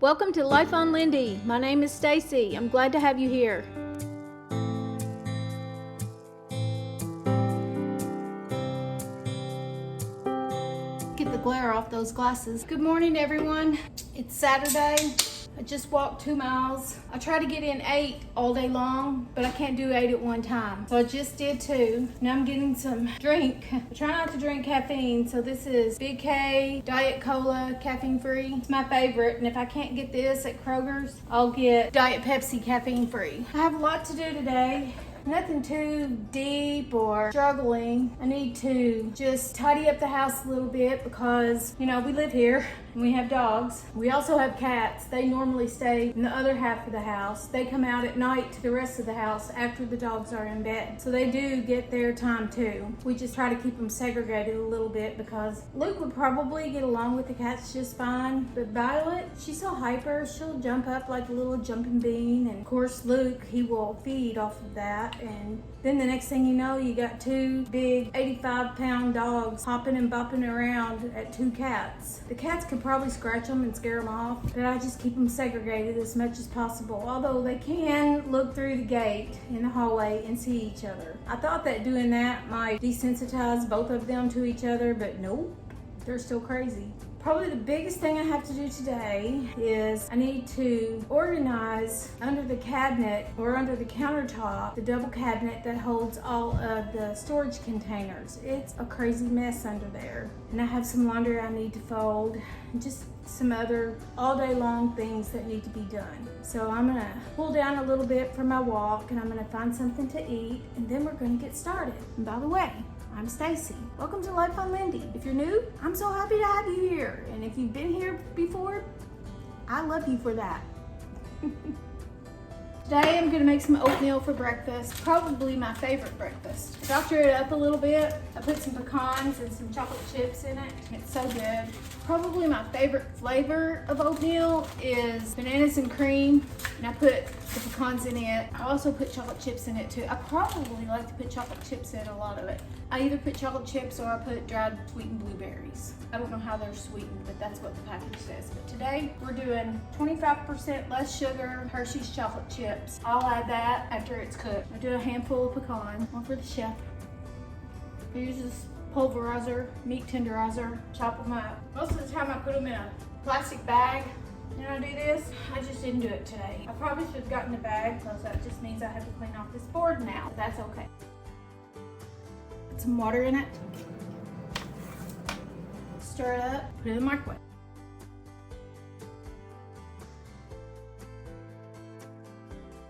Welcome to Life on Lindy. My name is Stacy. I'm glad to have you here. Get the glare off those glasses. Good morning, everyone. It's Saturday. I just walked 2 miles. I try to get in 8 all day long, but I can't do 8 at one time. So I just did 2. Now I'm getting some drink. I try not to drink caffeine, so this is Big K Diet Cola, caffeine free. It's my favorite, and if I can't get this at Kroger's, I'll get Diet Pepsi, caffeine free. I have a lot to do today. Nothing too deep or struggling. I need to just tidy up the house a little bit because, you know, we live here and we have dogs. We also have cats. They normally stay in the other half of the house. They come out at night to the rest of the house after the dogs are in bed. So they do get their time too. We just try to keep them segregated a little bit because Luke would probably get along with the cats just fine. But Violet, she's so hyper. She'll jump up like a little jumping bean. And of course, Luke, he will feed off of that. And then the next thing you know, you got 2 big 85-pound dogs hopping and bopping around at 2 cats. The cats could probably scratch them and scare them off, but I just keep them segregated as much as possible. Although they can look through the gate in the hallway and see each other. I thought that doing that might desensitize both of them to each other, but nope, they're still crazy. Probably the biggest thing I have to do today is I need to organize under the cabinet or under the countertop, the double cabinet that holds all of the storage containers. It's a crazy mess under there. And I have some laundry I need to fold and just some other all day long things that need to be done. So I'm gonna pull down a little bit for my walk and I'm gonna find something to eat and then we're gonna get started. And by the way, I'm Stacy. Welcome to Life on Lindy. If you're new, I'm so happy to have you here. And if you've been here before, I love you for that. Today I'm gonna make some oatmeal for breakfast, probably my favorite breakfast. I doctored it up a little bit. I put some pecans and some chocolate chips in it. It's so good. Probably my favorite flavor of oatmeal is bananas and cream, and I put the pecans in it. I also put chocolate chips in it too. I probably like to put chocolate chips in a lot of it. I either put chocolate chips or I put dried sweetened blueberries. I don't know how they're sweetened, but that's what the package says. But today we're doing 25% less sugar Hershey's chocolate chips. I'll add that after it's cooked. I do a handful of pecan, one for the chef. I use this pulverizer, meat tenderizer, chop them up. Most of the time I put them in a plastic bag. And I do this, I just didn't do it today. I probably should have gotten a bag because that just means I have to clean off this board now. But that's okay. Put some water in it. Stir it up, put it in the microwave.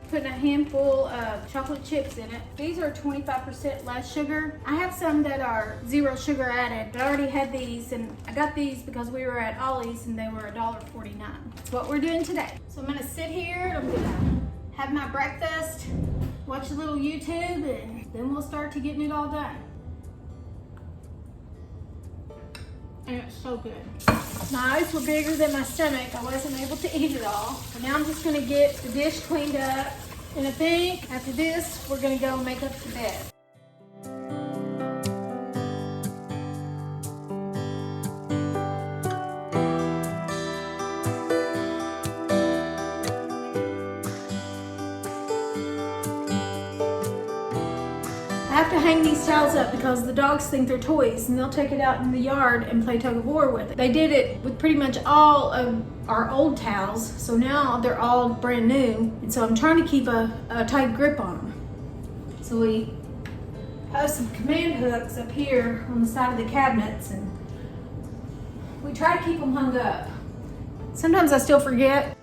Putting a handful of chocolate chips in it. These are 25% less sugar. I have some that are 0 sugar added, but I already had these and I got these because we were at Ollie's and they were $1.49. That's what we're doing today. So I'm gonna sit here, I'm gonna have my breakfast, watch a little YouTube, and then we'll start to getting it all done. And it's so good. My eyes were bigger than my stomach. I wasn't able to eat it all. But now I'm just gonna get the dish cleaned up. And I think after this, we're gonna go make up the bed. I have to hang these towels up because the dogs think they're toys and they'll take it out in the yard and play tug of war with it. They did it with pretty much all of our old towels, so now they're all brand new, and so I'm trying to keep a tight grip on them. So we have some command hooks up here on the side of the cabinets and we try to keep them hung up. Sometimes I still forget.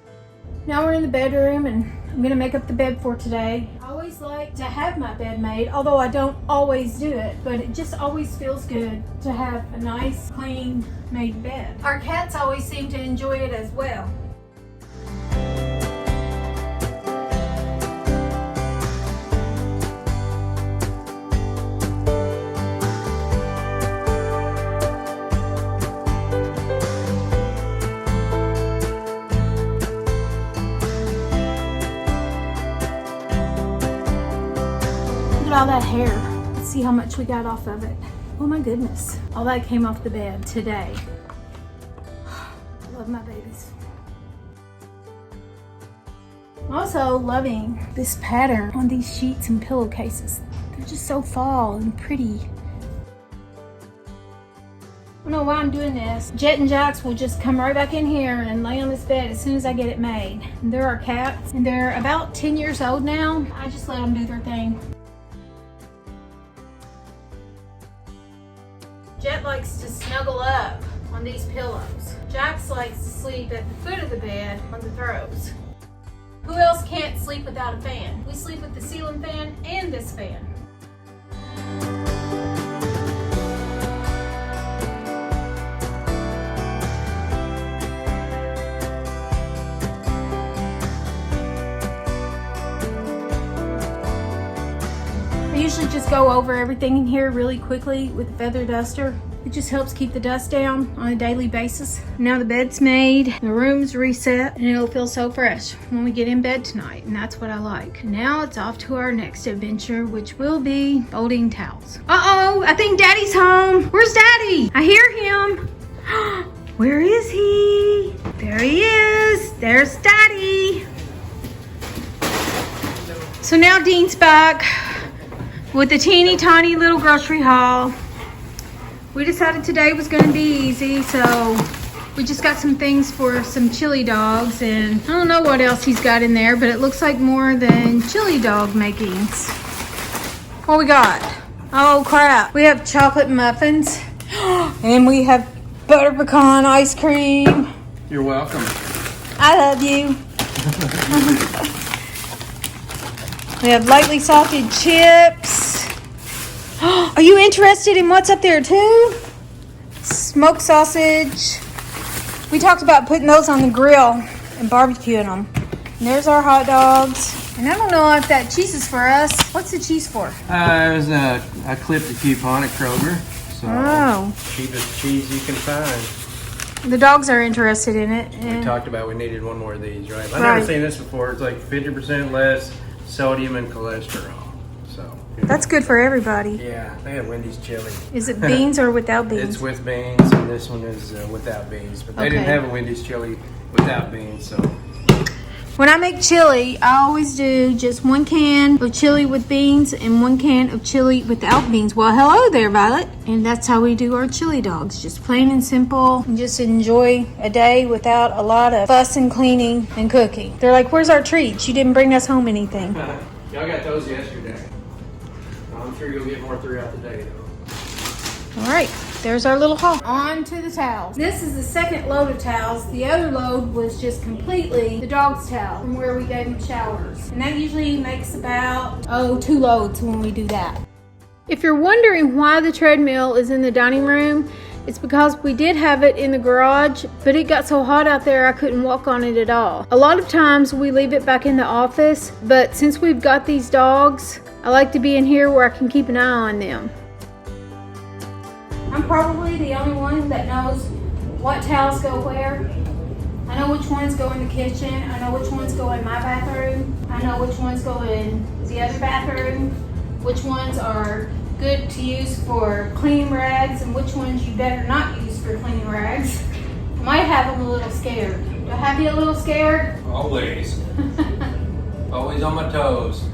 Now we're in the bedroom and I'm gonna make up the bed for today. I always like to have my bed made, although I don't always do it, but it just always feels good to have a nice, clean made bed. Our cats always seem to enjoy it as well. All that hair. Let's see how much we got off of it. Oh my goodness. All that came off the bed today. I love my babies. I'm also loving this pattern on these sheets and pillowcases. They're just so fall and pretty. I don't know why I'm doing this. Jet and Jax will just come right back in here and lay on this bed as soon as I get it made. And they're our cats, and they're about 10 years old now. I just let them do their thing. Jet likes to snuggle up on these pillows. Jax likes to sleep at the foot of the bed on the throws. Who else can't sleep without a fan? We sleep with the ceiling fan and this fan. I usually just go over everything in here really quickly with a feather duster. It just helps keep the dust down on a daily basis. Now the bed's made, the room's reset, and it'll feel so fresh when we get in bed tonight, and that's what I like. Now it's off to our next adventure, which will be folding towels. Uh-oh, I think Daddy's home. Where's Daddy? I hear him. Where is he? There he is. There's Daddy. So now Dean's back with a teeny tiny little grocery haul. We decided today was going to be easy, so we just got some things for some chili dogs, and I don't know what else he's got in there, but it looks like more than chili dog makings. What we got? Oh crap, we have chocolate muffins and we have butter pecan ice cream. You're welcome. I love you. We have lightly salted chips. Are you interested in what's up there too? Smoked sausage. We talked about putting those on the grill and barbecuing them. And there's our hot dogs. And I don't know if that cheese is for us. What's the cheese for? I clipped a coupon at Kroger. So cheapest cheese you can find. The dogs are interested in it. We talked about we needed one more of these, right? I've never seen this before. It's like 50% less sodium and cholesterol. So that's good for everybody. Yeah, they have Wendy's chili. Is it beans or without beans? It's with beans, and this one is without beans. But they didn't have a Wendy's chili without beans, so. When I make chili, I always do just 1 can of chili with beans and 1 can of chili without beans. Well, hello there, Violet. And that's how we do our chili dogs. Just plain and simple. And just enjoy a day without a lot of fuss and cleaning and cooking. They're like, where's our treats? You didn't bring us home anything. Y'all got those yesterday. I'm sure you'll get more throughout the day, though. All right. There's our little haul. On to the towels. This is the second load of towels. The other load was just completely the dog's towel from where we gave them showers. And that usually makes about, 2 loads when we do that. If you're wondering why the treadmill is in the dining room, it's because we did have it in the garage, but it got so hot out there I couldn't walk on it at all. A lot of times we leave it back in the office, but since we've got these dogs, I like to be in here where I can keep an eye on them. I'm probably the only one that knows what towels go where. I know which ones go in the kitchen. I know which ones go in my bathroom. I know which ones go in the other bathroom. Which ones are good to use for cleaning rags and which ones you better not use for cleaning rags. I might have them a little scared. Do I have you a little scared? Always. Always on my toes.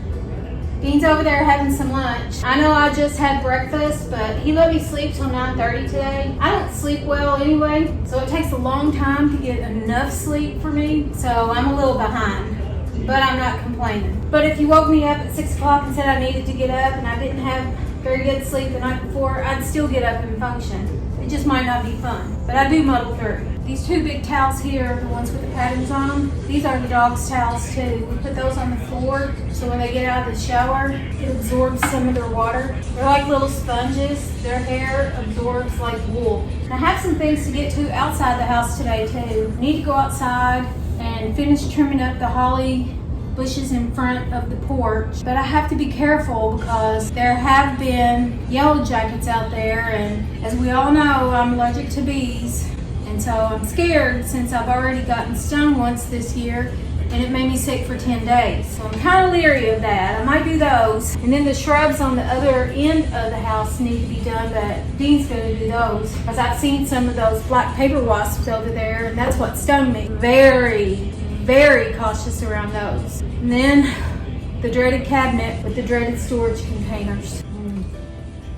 Dean's over there having some lunch. I know I just had breakfast, but he let me sleep till 9:30 today. I don't sleep well anyway, so it takes a long time to get enough sleep for me, so I'm a little behind, but I'm not complaining. But if you woke me up at 6 o'clock and said I needed to get up and I didn't have very good sleep the night before, I'd still get up and function. It just might not be fun, but I do muddle through. These 2 big towels here, the ones with the patterns on them, these are the dog's towels too. We put those on the floor so when they get out of the shower, it absorbs some of their water. They're like little sponges. Their hair absorbs like wool. And I have some things to get to outside the house today too. I need to go outside and finish trimming up the holly bushes in front of the porch, but I have to be careful because there have been yellow jackets out there, and as we all know, I'm allergic to bees, and so I'm scared since I've already gotten stung once this year and it made me sick for 10 days. So I'm kind of leery of that. I might do those. And then the shrubs on the other end of the house need to be done, but Dean's going to do those because I've seen some of those black paper wasps over there, and that's what stung me. Very, very cautious around those. And then the dreaded cabinet with the dreaded storage containers.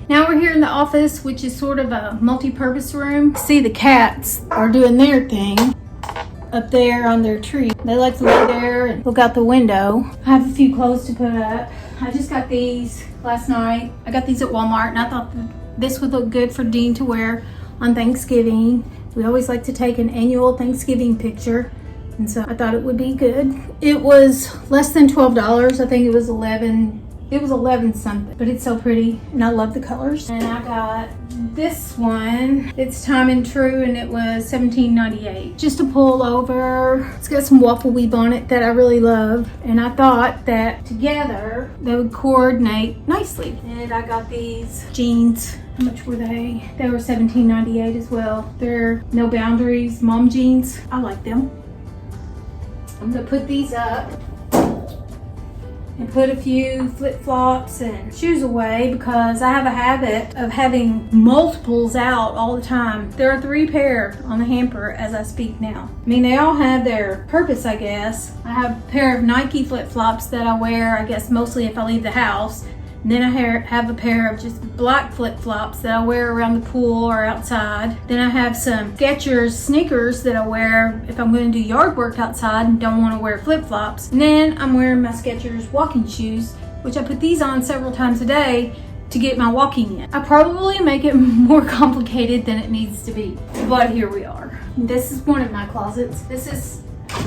Now we're here in the office, which is sort of a multi-purpose room. See, the cats are doing their thing up there on their tree. They like to lay there and look out the window. I have a few clothes to put up. I just got these last night. I got these at Walmart, and I thought this would look good for Dean to wear on Thanksgiving. We always like to take an annual Thanksgiving picture, and so I thought it would be good. It was less than $12. I think it was 11. It was 11 something, but it's so pretty, and I love the colors. And I got this one. It's Time and True, and it was $17.98. Just a pullover. It's got some waffle weave on it that I really love, and I thought that together they would coordinate nicely. And I got these jeans. How much were they? They were $17.98 as well. They're No Boundaries mom jeans. I like them. I'm gonna put these up and put a few flip-flops and shoes away because I have a habit of having multiples out all the time. There are 3 pair on the hamper as I speak now. I mean, they all have their purpose, I guess. I have a pair of Nike flip-flops that I wear, I guess, mostly if I leave the house. And then I have a pair of just black flip-flops that I wear around the pool or outside. Then I have some Skechers sneakers that I wear if I'm going to do yard work outside and don't want to wear flip-flops. And then I'm wearing my Skechers walking shoes, which I put these on several times a day to get my walking in. I probably make it more complicated than it needs to be, but here we are. This is one of my closets. This is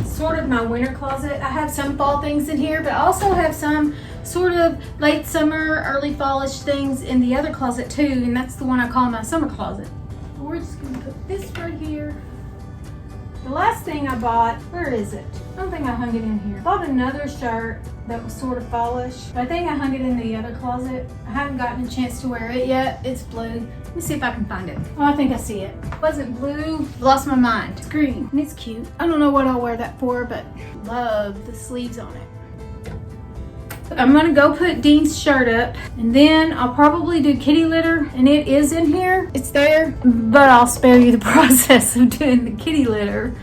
sort of my winter closet. I have some fall things in here, but I also have some sort of late summer, early fallish things in the other closet too, and that's the one I call my summer closet. We're just gonna put this right here. The last thing I bought, where is it? I don't think I hung it in here. I bought another shirt that was sort of fallish, but I think I hung it in the other closet. I haven't gotten a chance to wear it yet. It's blue. Let me see if I can find it. Oh, I think I see it. Was it blue? Lost my mind. It's green, and it's cute. I don't know what I'll wear that for, but love the sleeves on it. I'm gonna go put Dean's shirt up, and then I'll probably do kitty litter, and it is in here. It's there, but I'll spare you the process of doing the kitty litter.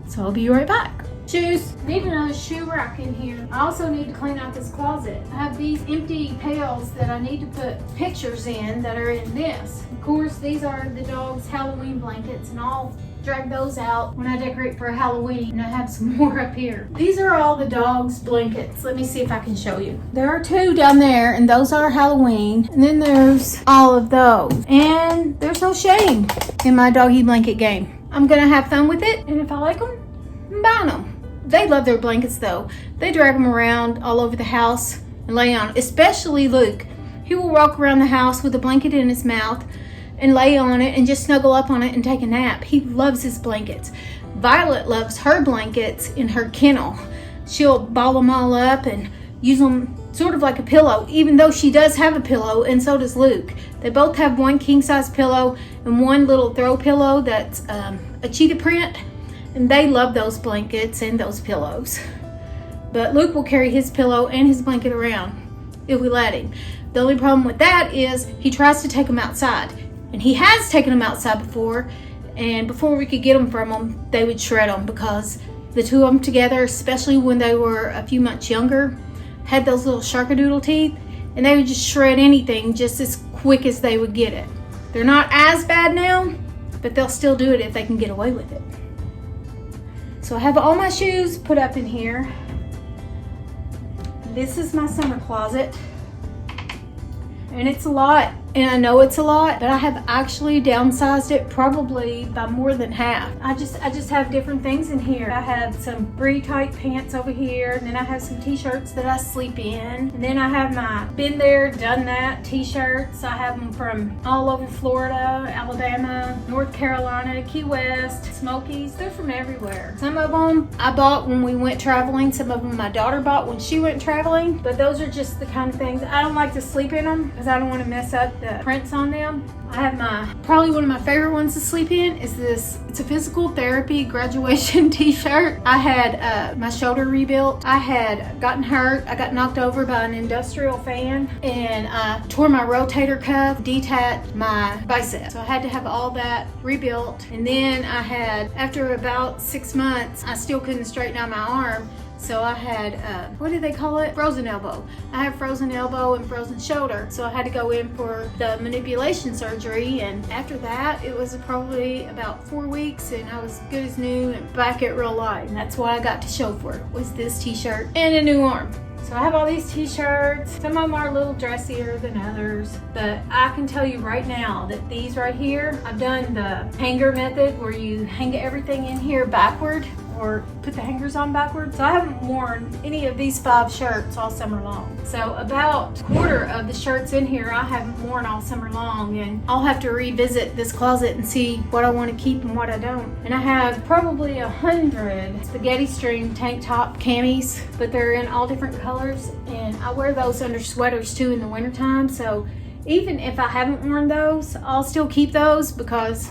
So I'll be right back. Shoes. I need another shoe rack in here. I also need to clean out this closet. I have these empty pails that I need to put pictures in that are in this. Of course, these are the dog's Halloween blankets, and I'll drag those out when I decorate for Halloween, and I have some more up here. These are all the dog's blankets. Let me see if I can show you. There are 2 down there, and those are Halloween, and then there's all of those, and there's no shame in my doggy blanket game. I'm gonna have fun with it, and if I like them, I'm buying them. They love their blankets though. They drag them around all over the house and lay on, especially Luke. He will walk around the house with a blanket in his mouth and lay on it and just snuggle up on it and take a nap. He loves his blankets. Violet loves her blankets in her kennel. She'll ball them all up and use them sort of like a pillow, even though she does have a pillow, and so does Luke. They both have one king size pillow and one little throw pillow that's a cheetah print, and they love those blankets and those pillows. But Luke will carry his pillow and his blanket around if we let him. The only problem with that is he tries to take them outside. And he has taken them outside before, and before we could get them from him, they would shred them because the 2 of them together, especially when they were a few months younger, had those little sharkadoodle teeth, and they would just shred anything just as quick as they would get it. They're not as bad now, but they'll still do it if they can get away with it. So I have all my shoes put up in here. This is my summer closet, and it's a lot. And I know it's a lot, but I have actually downsized it probably by more than half. I just have different things in here. I have some Bree tight pants over here, and then I have some t-shirts that I sleep in. And then I have my been there, done that t-shirts. I have them from all over Florida, Alabama, North Carolina, Key West, Smokies. They're from everywhere. Some of them I bought when we went traveling. Some of them my daughter bought when she went traveling. But those are just the kind of things. I don't like to sleep in them because I don't want to mess up the prints on them. I have probably one of my favorite ones to sleep in is this. It's a physical therapy graduation t-shirt. I had my shoulder rebuilt. I had gotten hurt. I got knocked over by an industrial fan and I tore my rotator cuff, detached my bicep. So I had to have all that rebuilt. And then I had, after about 6 months, I still couldn't straighten out my arm. So I had, what do they call it? Frozen elbow. I have frozen elbow and frozen shoulder. So I had to go in for the manipulation surgery. And after that, it was probably about 4 weeks and I was good as new and back at real life. And that's what I got to show for it, was this t-shirt and a new arm. So I have all these t-shirts. Some of them are a little dressier than others, but I can tell you right now that these right here, I've done the hanger method where you hang everything in here backward or put the hangers on backwards. So I haven't worn any of these 5 shirts all summer long. So about a quarter of the shirts in here I haven't worn all summer long, and I'll have to revisit this closet and see what I want to keep and what I don't. And I have probably 100 spaghetti string tank top camis, but they're in all different colors, and I wear those under sweaters too in the wintertime. So even if I haven't worn those, I'll still keep those because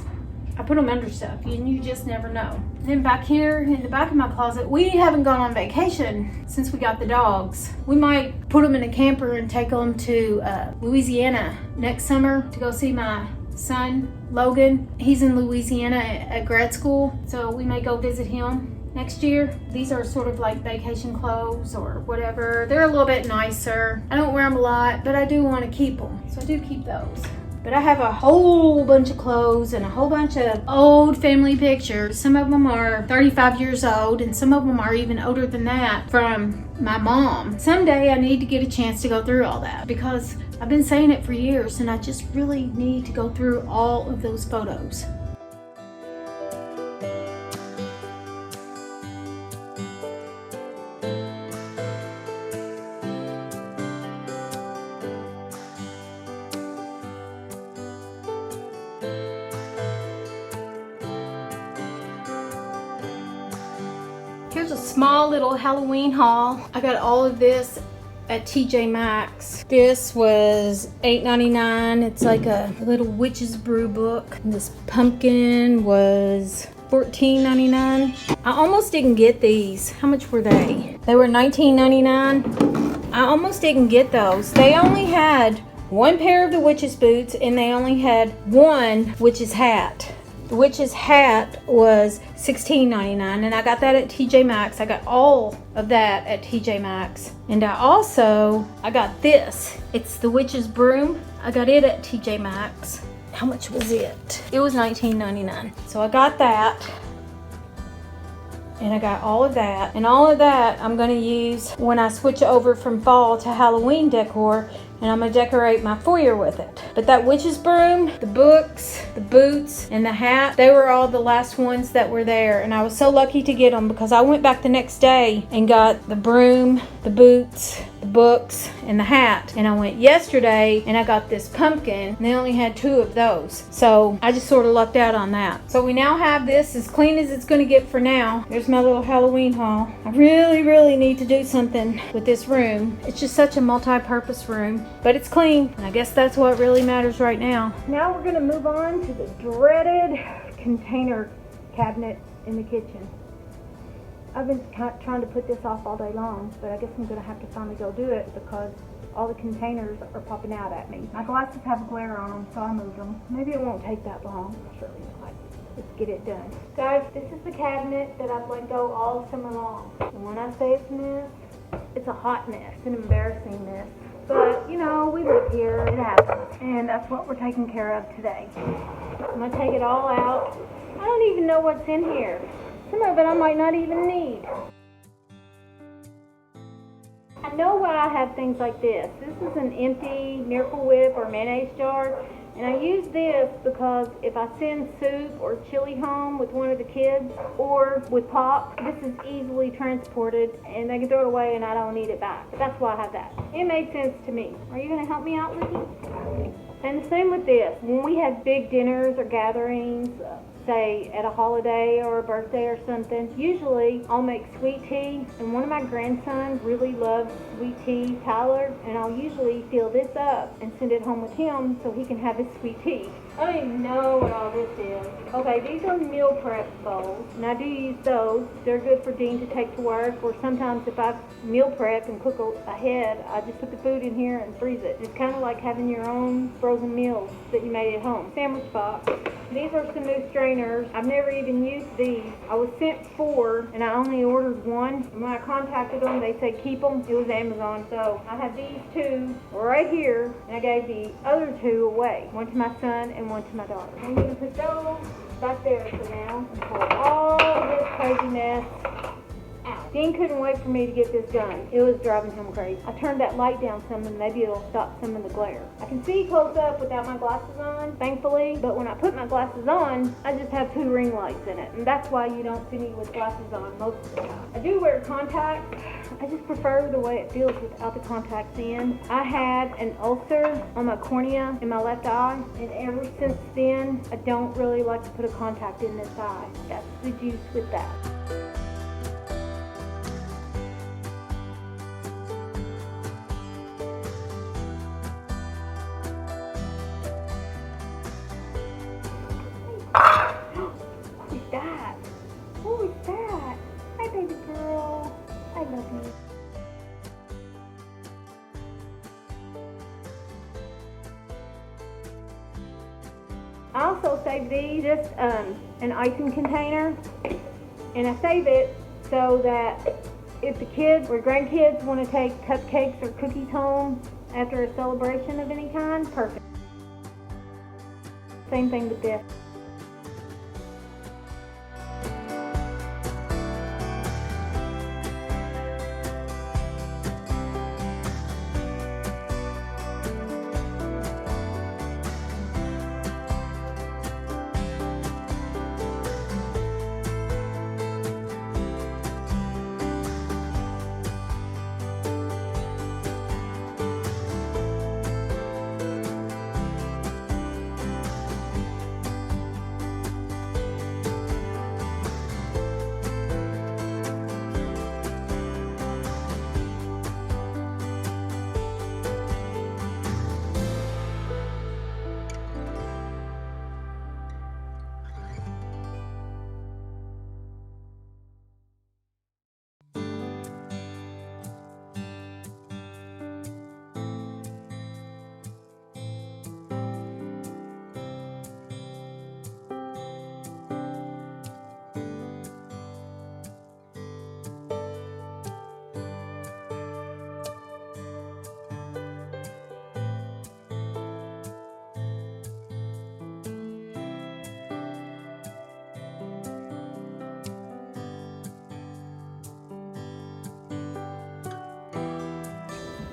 I put them under stuff and you just never know. Then back here in the back of my closet, we haven't gone on vacation since we got the dogs. We might put them in a camper and take them to Louisiana next summer to go see my son, Logan. He's in Louisiana at grad school, so we may go visit him next year. These are sort of like vacation clothes or whatever. They're a little bit nicer. I don't wear them a lot, but I do want to keep them, so I do keep those. But I have a whole bunch of clothes and a whole bunch of old family pictures. Some of them are 35 years old and some of them are even older than that, from my mom. Someday I need to get a chance to go through all that because I've been saying it for years and I just really need to go through all of those photos. Here's a small little Halloween haul. I got all of this at TJMAXX. This was $8.99. It's like a little witch's brew book. And this pumpkin was $14.99. I almost didn't get these. How much were they? They were $19.99. I almost didn't get those. They only had one pair of the witch's boots and they only had one witch's hat. The witch's hat was $16.99 and I got that at TJMAXX. I got all of that at TJMAXX. And I got this. It's the witch's broom. I got it at TJMAXX. How much was it? It was $19.99. So I got that. And I got all of that. And all of that I'm gonna use when I switch over from fall to Halloween decor, and I'm gonna decorate my foyer with it. But that witch's broom, the books, the boots, and the hat, they were all the last ones that were there. And I was so lucky to get them because I went back the next day and got the broom, the boots, the books, and the hat. And I went yesterday and I got this pumpkin and they only had 2 of those. So I just sort of lucked out on that. So we now have this as clean as it's gonna get for now. There's my little Halloween haul. I really need to do something with this room. It's just such a multi-purpose room, but it's clean. And I guess that's what really matters right now. Now we're gonna move on to the dreaded container cabinet in the kitchen. I've been trying to put this off all day long, but I guess I'm gonna have to finally go do it because all the containers are popping out at me. My glasses have a glare on them, so I moved them. Maybe it won't take that long. Surely not. Let's get it done. Guys, this is the cabinet that I've let go all summer long. And when I say it's a mess, it's a hot mess. It's an embarrassing mess. But, you know, we live here. It happens. And that's what we're taking care of today. I'm gonna take it all out. I don't even know what's in here. Some of it I might not even need. I know why I have things like this. This is an empty Miracle Whip or mayonnaise jar. And I use this because if I send soup or chili home with one of the kids or with Pop, this is easily transported and they can throw it away and I don't need it back. That's why I have that. It made sense to me. Are you going to help me out, Licky? And the same with this. When we have big dinners or gatherings, say at a holiday or a birthday or something. Usually I'll make sweet tea, and one of my grandsons really loves sweet tea, Tyler, and I'll usually fill this up and send it home with him so he can have his sweet tea. I don't even know what all this is. Okay, these are meal prep bowls, and I do use those. They're good for Dean to take to work, or sometimes if I meal prep and cook ahead, I just put the food in here and freeze it. It's kind of like having your own frozen meals that you made at home. Sandwich box. These are some new strainers. I've never even used these. I was sent 4 and I only ordered 1. And when I contacted them, they said keep them. It was Amazon. So I have these 2 right here, and I gave the other 2 away. One to my son and one to my daughter. I'm going to put those back there for now and pull all this craziness out. Dean couldn't wait for me to get this done. It was driving him crazy. I turned that light down some and maybe it'll stop some of the glare. I can see close up without my glasses on, thankfully, but when I put my glasses on, I just have 2 ring lights in it, and that's why you don't see me with glasses on most of the time. I do wear contacts. I just prefer the way it feels without the contacts in. I had an ulcer on my cornea in my left eye, and ever since then, I don't really like to put a contact in this eye. That's the juice with that. Who is that? Hi, baby girl. I love you. I also save these, just an icing container, and I save it so that if the kids or grandkids want to take cupcakes or cookies home after a celebration of any kind, perfect. Same thing with this.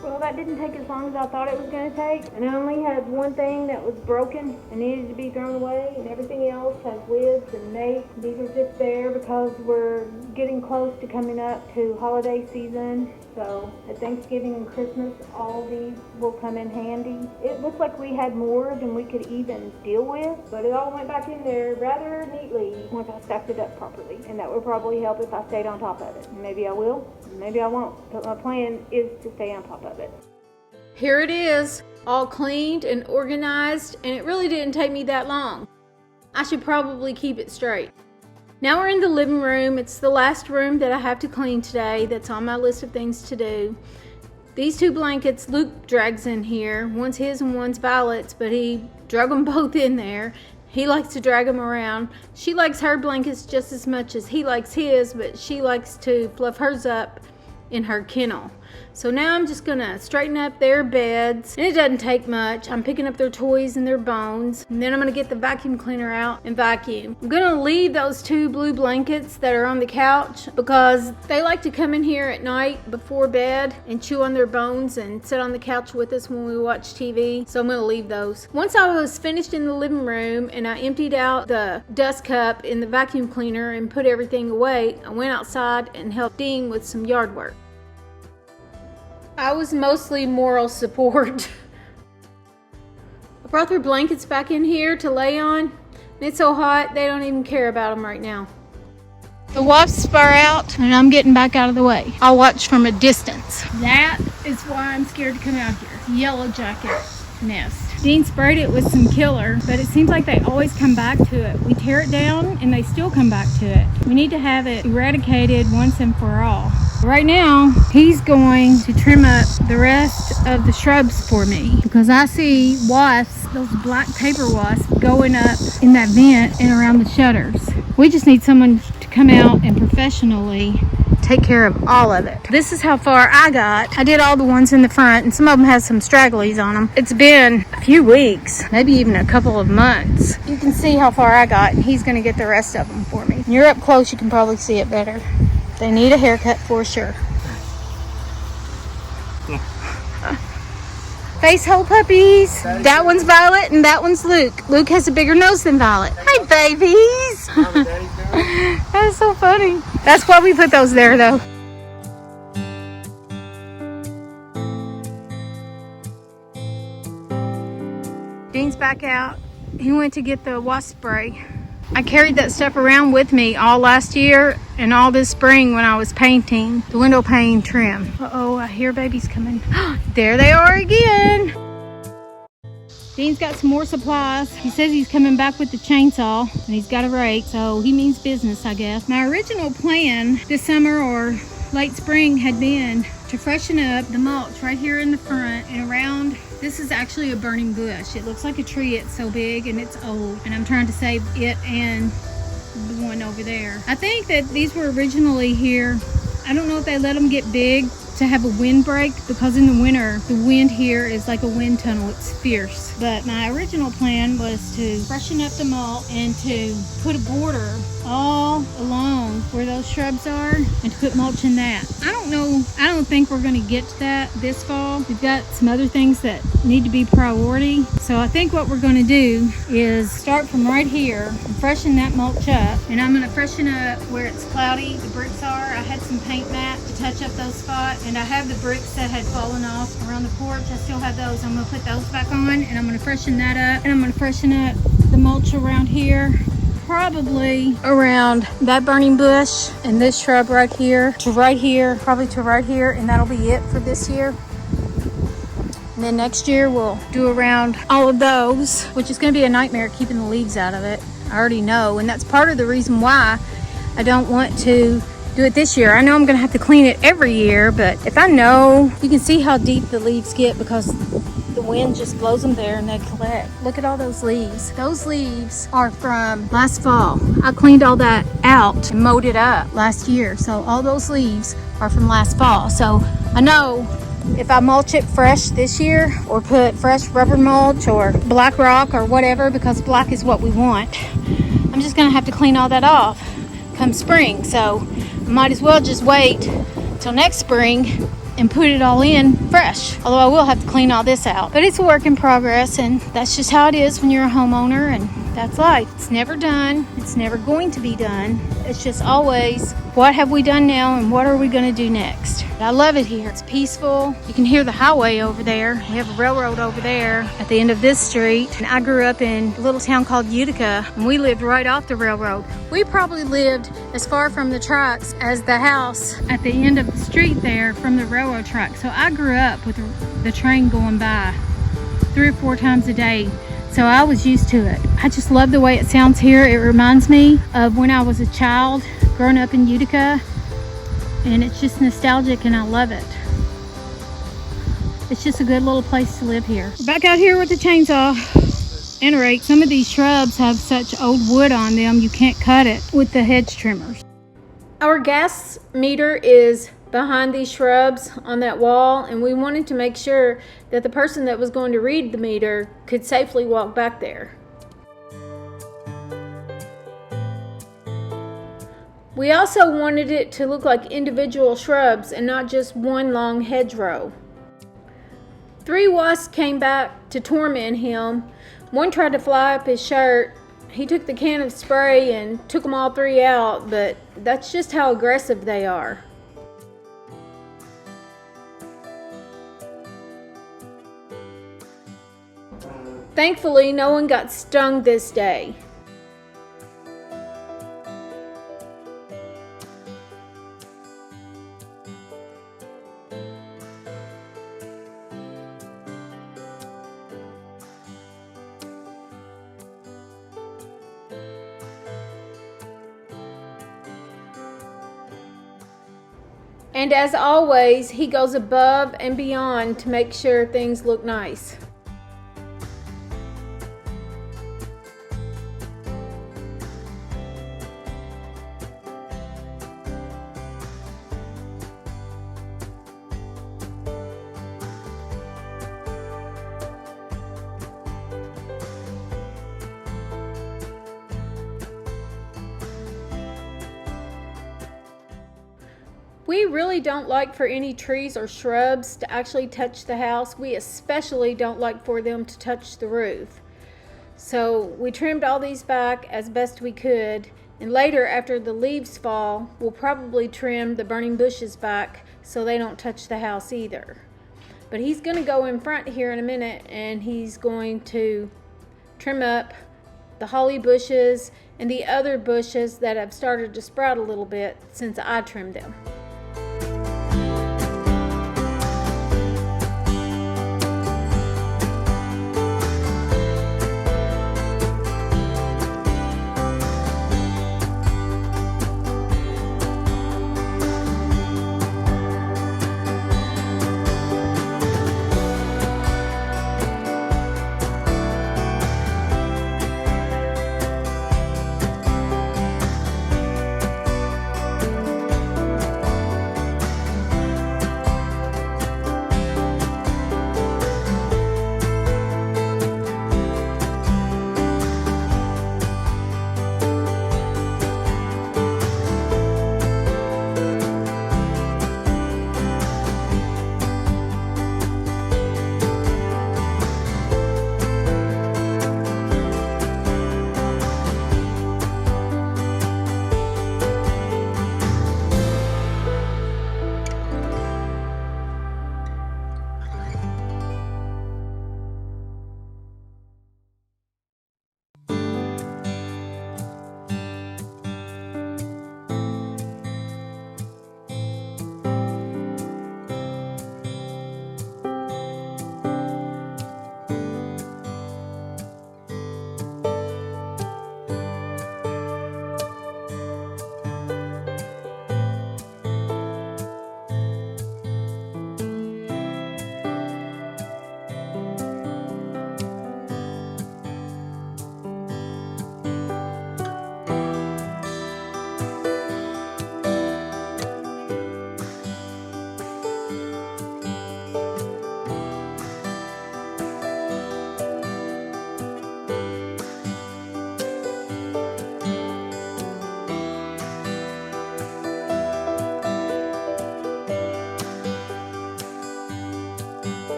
Well, that didn't take as long as I thought it was going to take, and I only had one thing that was broken and needed to be thrown away, and everything else has lids and mates. These are just there because we're getting close to coming up to holiday season, so at Thanksgiving and Christmas, all these will come in handy. It looks like we had more than we could even deal with, but it all went back in there rather neatly once I stacked it up properly, and that would probably help if I stayed on top of it. Maybe I will, maybe I won't, but my plan is to stay on top of it. Here it is, all cleaned and organized, and it really didn't take me that long. I should probably keep it straight. Now we're in the living room. It's the last room that I have to clean today. That's on my list of things to do. These 2 blankets Luke drags in here. One's his and one's Violet's, but he drug them both in there. He likes to drag them around. She likes her blankets just as much as he likes his, but she likes to fluff hers up in her kennel. So now I'm just gonna straighten up their beds, and it doesn't take much. I'm picking up their toys and their bones, and then I'm gonna get the vacuum cleaner out and vacuum. I'm gonna leave those 2 blue blankets that are on the couch because they like to come in here at night before bed and chew on their bones and sit on the couch with us when we watch TV. So I'm gonna leave those. Once I was finished in the living room and I emptied out the dust cup in the vacuum cleaner and put everything away, I went outside and helped Dean with some yard work. I was mostly moral support. I brought their blankets back in here to lay on. It's so hot, they don't even care about them right now. The wasps are out and I'm getting back out of the way. I'll watch from a distance. That is why I'm scared to come out here. Yellow jacket nest. Dean sprayed it with some killer, but it seems like they always come back to it. We tear it down and they still come back to it. We need to have it eradicated once and for all. Right now, he's going to trim up the rest of the shrubs for me because I see wasps, those black paper wasps, going up in that vent and around the shutters. We just need someone to come out and professionally take care of all of it. This is how far I got. I did all the ones in the front, and some of them have some stragglies on them. It's been a few weeks, maybe even a couple of months. You can see how far I got, and he's gonna get the rest of them for me. When you're up close, you can probably see it better. They need a haircut for sure. Face hole puppies. That one's Violet and that one's Luke. Luke has a bigger nose than Violet. Hi, babies. That's so funny. That's why we put those there, though. Dean's back out. He went to get the wasp spray. I carried that stuff around with me all last year and all this spring when I was painting the window pane trim. Uh-oh, I hear babies coming. There they are again. Dean's got some more supplies. He says he's coming back with the chainsaw and he's got a rake, so he means business, I guess. My original plan this summer or late spring had been to freshen up the mulch right here in the front and around. This is actually a burning bush. It looks like a tree. It's so big and it's old, and I'm trying to save it and the one over there. I think that these were originally here. I don't know if they let them get big to have a windbreak, because in the winter the wind here is like a wind tunnel. It's fierce. But my original plan was to freshen up the mulch and to put a border all along where those shrubs are and to put mulch in that. I don't think we're going to get to that this fall. We've got some other things that need to be priority. So I think what we're going to do is start from right here and freshen that mulch up. And I'm going to freshen up where it's cloudy, the bricks are. I had some paint mat to touch up those spots. And I have the bricks that had fallen off around the porch. I still have those. I'm going to put those back on, and I'm going to freshen that up. And I'm going to freshen up the mulch around here. Probably around that burning bush and this shrub right here to right here, probably to right here, and that'll be it for this year. And then next year we'll do around all of those, which is going to be a nightmare keeping the leaves out of it. I already know, and that's part of the reason why I don't want to do it this year. I know I'm going to have to clean it every year, but if I know, you can see how deep the leaves get because the wind just blows them there and they collect. Look at all those leaves. Those leaves are from last fall. I cleaned all that out and mowed it up last year. So all those leaves are from last fall. So I know if I mulch it fresh this year or put fresh rubber mulch or black rock or whatever, because black is what we want, I'm just going to have to clean all that off come spring. So I might as well just wait till next spring and put it all in fresh. Although I will have to clean all this out. But it's a work in progress, and that's just how it is when you're a homeowner, and that's life. It's never done. It's never going to be done. It's just always, what have we done now and what are we going to do next? I love it here. It's peaceful. You can hear the highway over there. We have a railroad over there at the end of this street. And I grew up in a little town called Utica, and we lived right off the railroad. We probably lived as far from the tracks as the house at the end of the street there from the railroad track. So I grew up with the train going by 3 or 4 times a day. So I was used to it. I just love the way it sounds here. It reminds me of when I was a child growing up in Utica. And it's just nostalgic, and I love it. It's just a good little place to live here. We're back out here with the chainsaw and a rake. Some of these shrubs have such old wood on them, you can't cut it with the hedge trimmers. Our gas meter is behind these shrubs on that wall, and we wanted to make sure that the person that was going to read the meter could safely walk back there. We also wanted it to look like individual shrubs and not just one long hedgerow. 3 wasps came back to torment him. One tried to fly up his shirt. He took the can of spray and took them all 3 out, but that's just how aggressive they are. Thankfully, no one got stung this day. And as always, he goes above and beyond to make sure things look nice. We really don't like for any trees or shrubs to actually touch the house. We especially don't like for them to touch the roof. So we trimmed all these back as best we could, and later after the leaves fall, we'll probably trim the burning bushes back so they don't touch the house either. But he's going to go in front here in a minute, and he's going to trim up the holly bushes and the other bushes that have started to sprout a little bit since I trimmed them.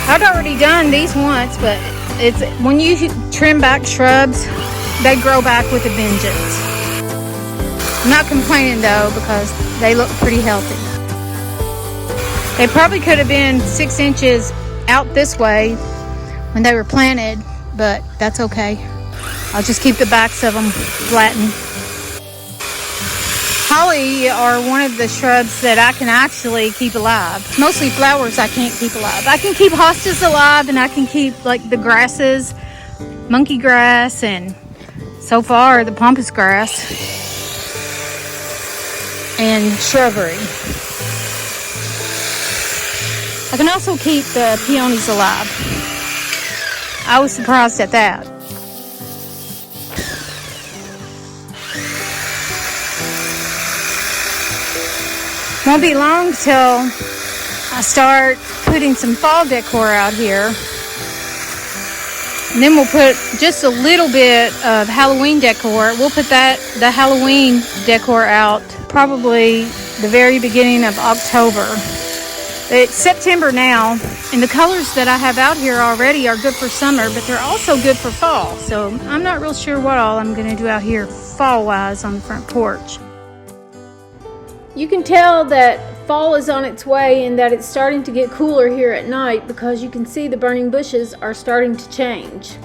I'd already done these once, but it's when you trim back shrubs, they grow back with a vengeance. I'm not complaining though, because they look pretty healthy. They probably could have been 6 inches out this way when they were planted, but that's okay. I'll just keep the backs of them flattened. Holly are one of the shrubs that I can actually keep alive. Mostly flowers I can't keep alive. I can keep hostas alive, and I can keep like the grasses, monkey grass, and so far the pampas grass and shrubbery. I can also keep the peonies alive. I was surprised at that. Won't be long till I start putting some fall decor out here. And then we'll put just a little bit of Halloween decor. We'll put the Halloween decor out probably the very beginning of October. It's September now, and the colors that I have out here already are good for summer, but they're also good for fall. So I'm not real sure what all I'm going to do out here fall-wise on the front porch. You can tell that fall is on its way and that it's starting to get cooler here at night, because you can see the burning bushes are starting to change.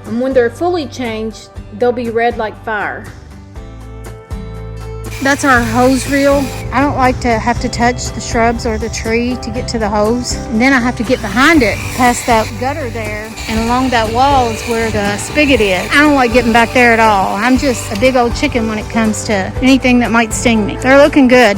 And when they're fully changed, they'll be red like fire. That's our hose reel. I don't like to have to touch the shrubs or the tree to get to the hose. And then I have to get behind it, past that gutter there, and along that wall is where the spigot is. I don't like getting back there at all. I'm just a big old chicken when it comes to anything that might sting me. They're looking good.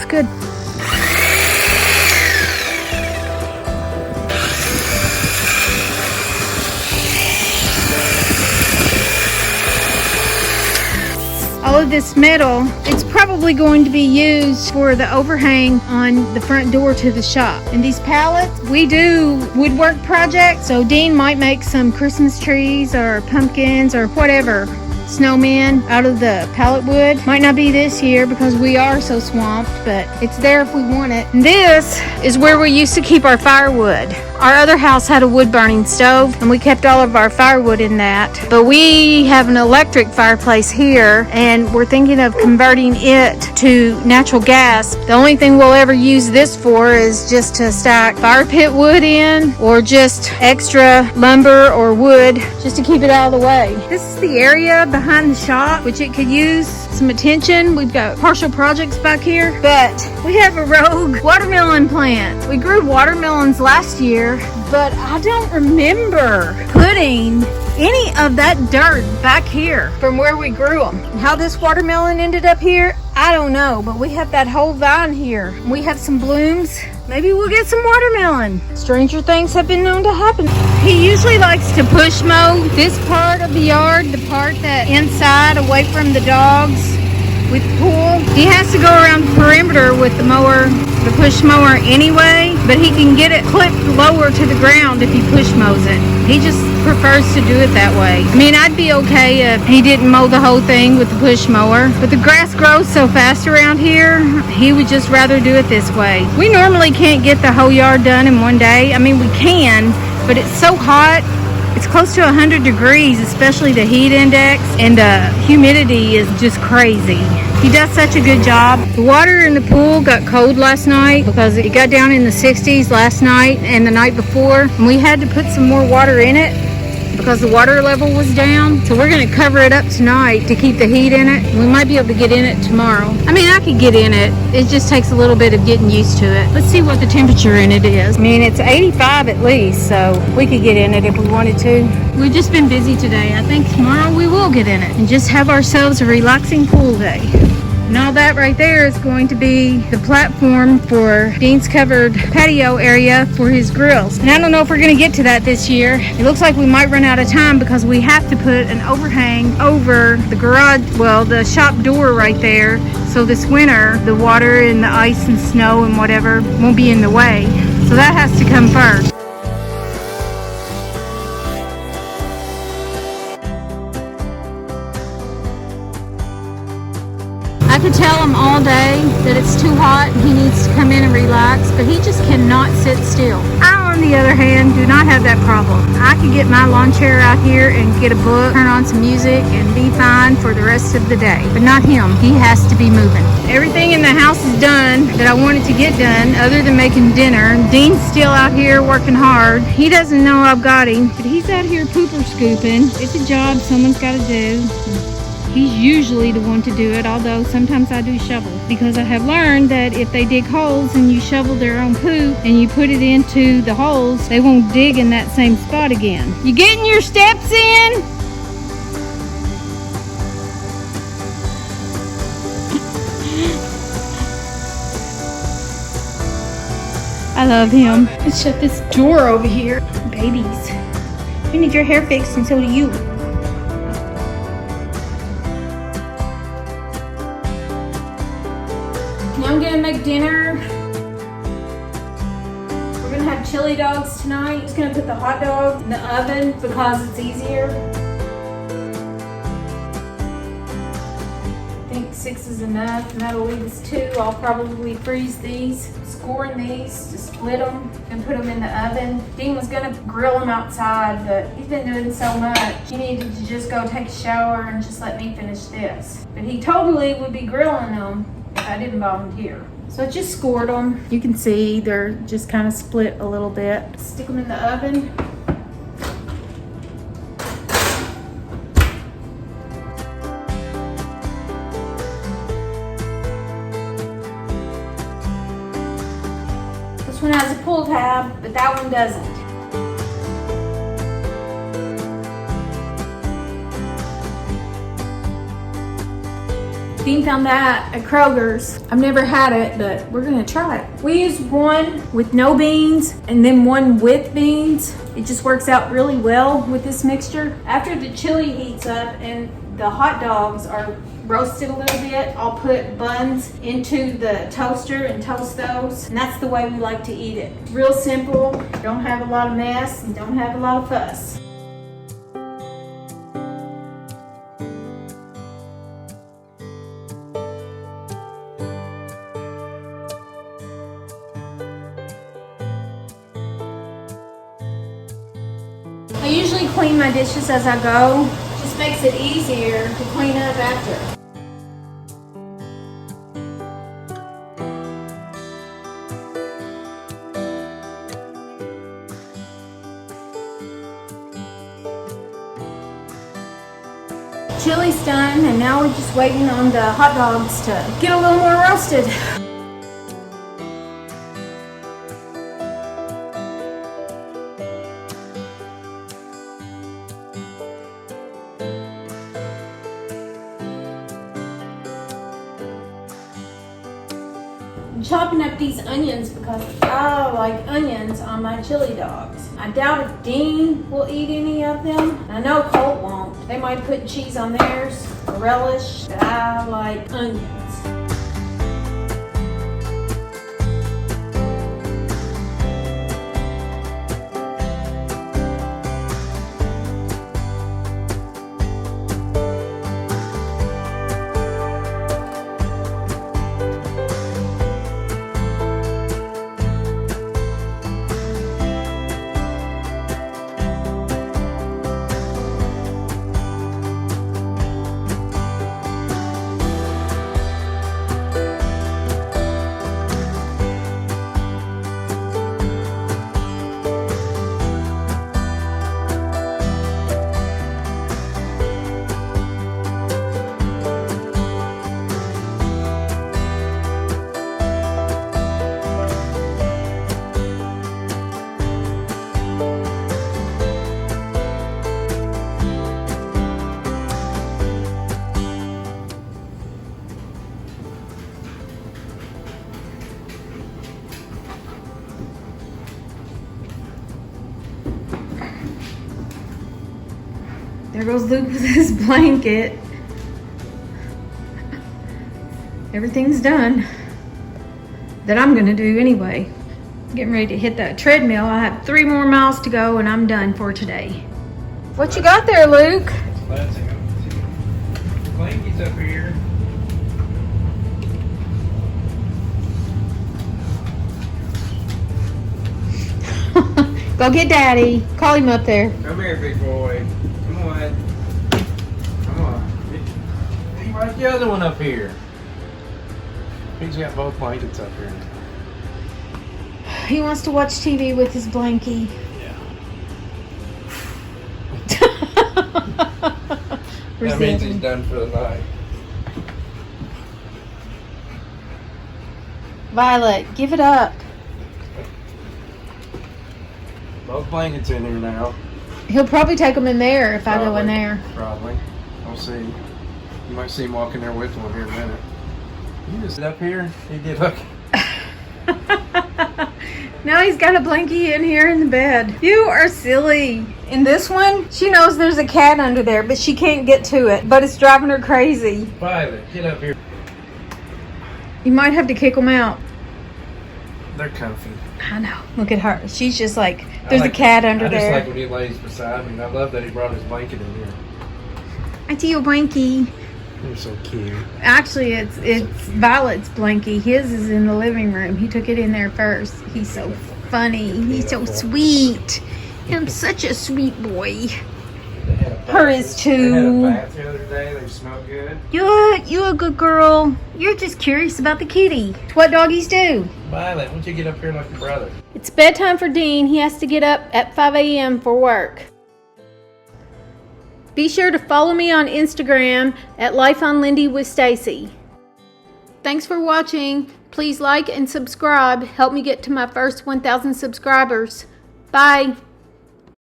Good. All of this metal, it's probably going to be used for the overhang on the front door to the shop. And these pallets, we do woodwork projects, so Dean might make some Christmas trees or pumpkins or whatever, snowmen out of the pallet wood. Might not be this year because we are so swamped, but it's there if we want it. And this is where we used to keep our firewood. Our other house had a wood burning stove, and we kept all of our firewood in that. But we have an electric fireplace here, and we're thinking of converting it to natural gas. The only thing we'll ever use this for is just to stack fire pit wood in, or just extra lumber or wood just to keep it out of the way. This is the area behind the shop, which it could use some attention. We've got partial projects back here, but we have a rogue watermelon plant. We grew watermelons last year, but I don't remember putting any of that dirt back here from where we grew them. And how this watermelon ended up here, I don't know, but we have that whole vine here. We have some blooms. Maybe we'll get some watermelon. Stranger things have been known to happen. He usually likes to push mow this part of the yard, the part that inside away from the dogs with the pool. He has to go around the perimeter with the mower, the push mower anyway, but he can get it clipped lower to the ground if he push mows it. He just prefers to do it that way. I mean, I'd be okay if he didn't mow the whole thing with the push mower, but the grass grows so fast around here, he would just rather do it this way. We normally can't get the whole yard done in one day. I mean, we can, but it's so hot. It's close to 100 degrees, especially the heat index, and the humidity is just crazy. He does such a good job. The water in the pool got cold last night because it got down in the 60s last night and the night before. And we had to put some more water in it because the water level was down. So we're going to cover it up tonight to keep the heat in it. We might be able to get in it tomorrow. I mean, I could get in it. It just takes a little bit of getting used to it. Let's see what the temperature in it is. I mean, it's 85 at least, so we could get in it if we wanted to. We've just been busy today. I think tomorrow we will get in it and just have ourselves a relaxing pool day. And all that right there is going to be the platform for Dean's covered patio area for his grills. And I don't know if we're going to get to that this year. It looks like we might run out of time because we have to put an overhang over the garage, well, the shop door right there. So this winter, the water and the ice and snow and whatever won't be in the way. So that has to come first. I could tell him all day that it's too hot and he needs to come in and relax, but he just cannot sit still. I, on the other hand, do not have that problem. I could get my lawn chair out here and get a book, turn on some music, and be fine for the rest of the day. But not him. He has to be moving. Everything in the house is done that I wanted to get done other than making dinner. Dean's still out here working hard. He doesn't know I've got him, but he's out here pooper scooping. It's a job someone's got to do. He's usually the one to do it, although sometimes I do shovel. Because I have learned that if they dig holes and you shovel their own poop and you put it into the holes, they won't dig in that same spot again. You getting your steps in? I love him. Let's shut this door over here. Babies, you need your hair fixed and so do you. Now I'm gonna make dinner. We're gonna have chili dogs tonight. Just gonna put the hot dog in the oven because it's easier. I think 6 is enough, and that'll leave us 2. I'll probably freeze these, score these, just split them and put them in the oven. Dean was gonna grill them outside, but he's been doing so much. He needed to just go take a shower and just let me finish this. But he totally would be grilling them if I didn't volunteer. So I just scored them. You can see they're just kind of split a little bit. Stick them in the oven. This one has a pull tab, but that one doesn't. Dean found that at Kroger's. I've never had it, but we're gonna try it. We use one with no beans and then one with beans. It just works out really well with this mixture. After the chili heats up and the hot dogs are roasted a little bit, I'll put buns into the toaster and toast those. And that's the way we like to eat it. Real simple, don't have a lot of mess and don't have a lot of fuss. I usually clean my dishes as I go. Just makes it easier to clean up after. Chili's done, and now we're just waiting on the hot dogs to get a little more roasted. I'm chopping up these onions because I like onions on my chili dogs. I doubt if Dean will eat any of them. I know Colt won't. They might put cheese on theirs, or relish, but I like onions. There goes Luke with his blanket. Everything's done that I'm gonna do anyway. Getting ready to hit that treadmill. I have 3 more miles to go and I'm done for today. What you got there, Luke? Let's go. Blankets up here. Go get Daddy. Call him up there. Come here, big boy. Come on. Come on. Hey, why's the other one up here? He's got both blankets up here. He wants to watch TV with his blankie. That means he's done for the night. Violet, give it up. Both blankets in here now. He'll probably take them in there if I go in there. Probably. I'll see. You might see him walking there with one here in a minute. You just sit up here. He did look. Now he's got a blankie in here in the bed. You are silly. In this one, she knows there's a cat under there, but she can't get to it. But it's driving her crazy. Violet, get up here. You might have to kick them out. They're comfy. I know. Look at her. She's just like, there's a cat under there. I just like when he lays beside me. I love that he brought his blanket in here. I see your blankie. You're so cute. Actually, it's Violet's blankie. His is in the living room. He took it in there first. He's so funny. He's so sweet. I'm such a sweet boy. Her is too. They had a bath the other day. They smell good. You're a good girl. You're just curious about the kitty. It's what doggies do. Violet, why don't you get up here like your brother? It's bedtime for Dean. He has to get up at 5 a.m. for work. Be sure to follow me on Instagram at Life on Lindy with Stacy. Thanks for watching. Please like and subscribe. Help me get to my first 1,000 subscribers. Bye.